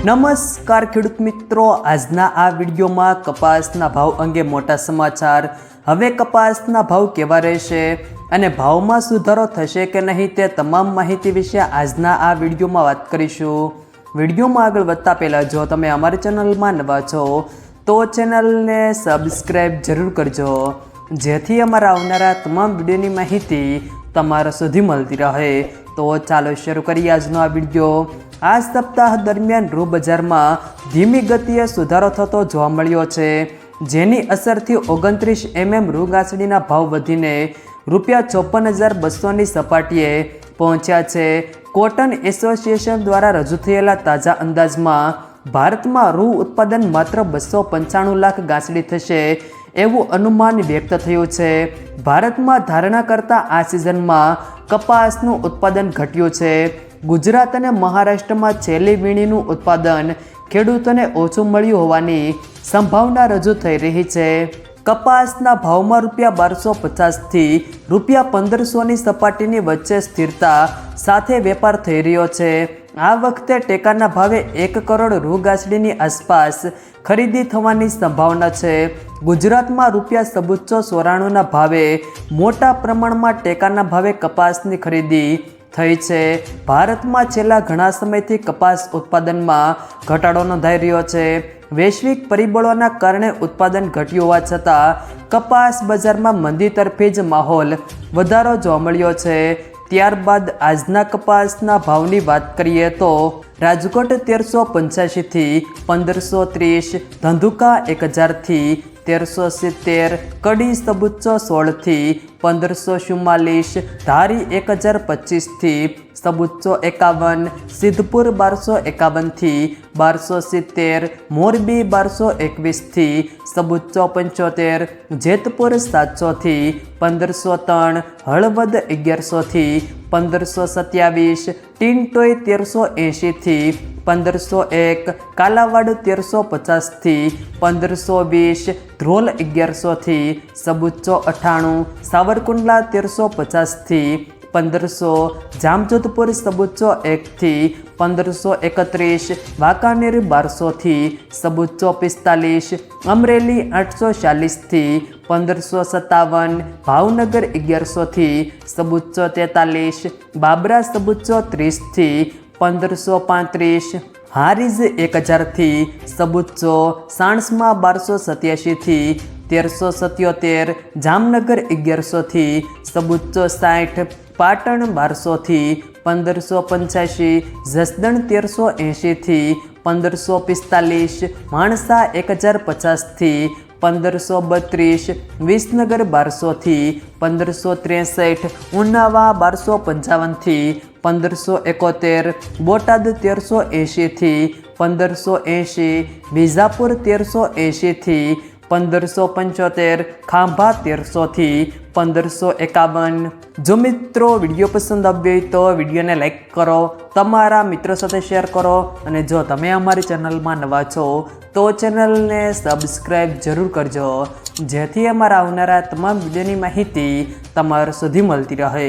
નમસ્કાર ખેડૂત મિત્રો, આજના આ વિડીયોમાં કપાસના ભાવ અંગે મોટા સમાચાર। હવે કપાસના ભાવ કેવા રહેશે અને ભાવમાં સુધારો થશે કે નહીં તે તમામ માહિતી વિશે આજના આ વિડીયોમાં વાત કરીશું। વિડીયોમાં આગળ વધતા પહેલાં જો તમે અમારી ચેનલમાં નવા છો તો ચેનલને સબસ્ક્રાઈબ જરૂર કરજો, જેથી અમારા આવનારા તમામ વિડીયોની માહિતી તમારા સુધી મળતી રહે। તો ચાલો શરૂ કરીએ આજનો આ વિડીયો। આ સપ્તાહ દરમિયાન રૂ બજારમાં ધીમી ગતિએ સુધારો થતો જોવા મળ્યો છે, જેની અસરથી 29 mm રૂ ગાંસડીના ભાવ વધીને ₹54,200ની સપાટીએ પહોંચ્યા છે। કોટન એસોસિએશન દ્વારા રજૂ થયેલા તાજા અંદાજમાં ભારતમાં રૂ ઉત્પાદન માત્ર 295 લાખ ગાંસડી થશે એવું અનુમાન વ્યક્ત થયું છે। ભારતમાં ધારણા કરતાં આ સિઝનમાં કપાસનું ઉત્પાદન ઘટ્યું છે। ગુજરાત અને મહારાષ્ટ્રમાં છેલ્લી વીણીનું ઉત્પાદન ખેડૂતોને ઓછું મળ્યું હોવાની સંભાવના રજૂ થઈ રહી છે। કપાસના ભાવમાં ₹1250થી ₹1500ની સપાટીની વચ્ચે સ્થિરતા સાથે વેપાર થઈ રહ્યો છે। આ વખતે ટેકાના ભાવે 1 કરોડ રૂ ગાંસડીની આસપાસ ખરીદી થવાની સંભાવના છે। ગુજરાતમાં ₹9494ના ભાવે મોટા પ્રમાણમાં ટેકાના ભાવે કપાસની ખરીદી થઈ છે। ભારતમાં છેલ્લા ઘણા સમયથી કપાસ ઉત્પાદનમાં ઘટાડો નોંધાઈ રહ્યો છે। વૈશ્વિક પરિબળોના કારણે ઉત્પાદન ઘટ્યું હોવા છતાં કપાસ બજારમાં મંદી તરફી જ માહોલ વધારો જોવા મળ્યો છે। ત્યારબાદ આજના કપાસના ભાવની વાત કરીએ તો રાજકોટ 1385થી 1530, ધંધુકા 1000થી 1370, કડી સબુચ્ચો 16થી 1544, ધારી 1025થી સબુચ્ચો 51, સિદ્ધપુર 1251થી 1270, મોરબી 1221થી સબુચ્ચો 75, જેતપુર 700થી 1503, હળવદ 1100થી 1527, ટીનટોય 1380થી 1501, કાલાવાડ 1350થી 1520, ધ્રોલ 1100થી સબુચ્ચો 98, સાવરકુંડલા 1350થી 1500, જામજોધપુર સબુચ્ચો 1થી 1531, વાંકાનેર 1200થી સબુચ્ચો 45, અમરેલી 840થી 1557, ભાવનગર 1100થી સબુચ્ચો 43, બાબરા સબુચ્ચો 30થી 1535, હારીજ 1000થી સબુચ્ચો, સાણસમાં 1287થી 1377, જામનગર 1100થી સબુચ્ચો 60, પાટણ 1200થી 1585, જસદણ 1380થી 1545, માણસા 1050થી 1532, વિસનગર 1200થી 1563, ઉનાવા 1255થી 1571, બોટાદ 1380થી 1580, વિજાપુર 1380થી 1575, ખાંભા 1300થી 1551। જો મિત્રો વિડીયો પસંદ આવ્યો હોય તો વિડીયોને લાઈક કરો, તમારા મિત્રો સાથે શેર કરો અને જો તમે અમારી ચેનલમાં નવા છો તો ચેનલને સબસ્ક્રાઈબ જરૂર કરજો, જેથી અમારા આવનારા તમામ વિડીયોની માહિતી તમારા સુધી મળતી રહે।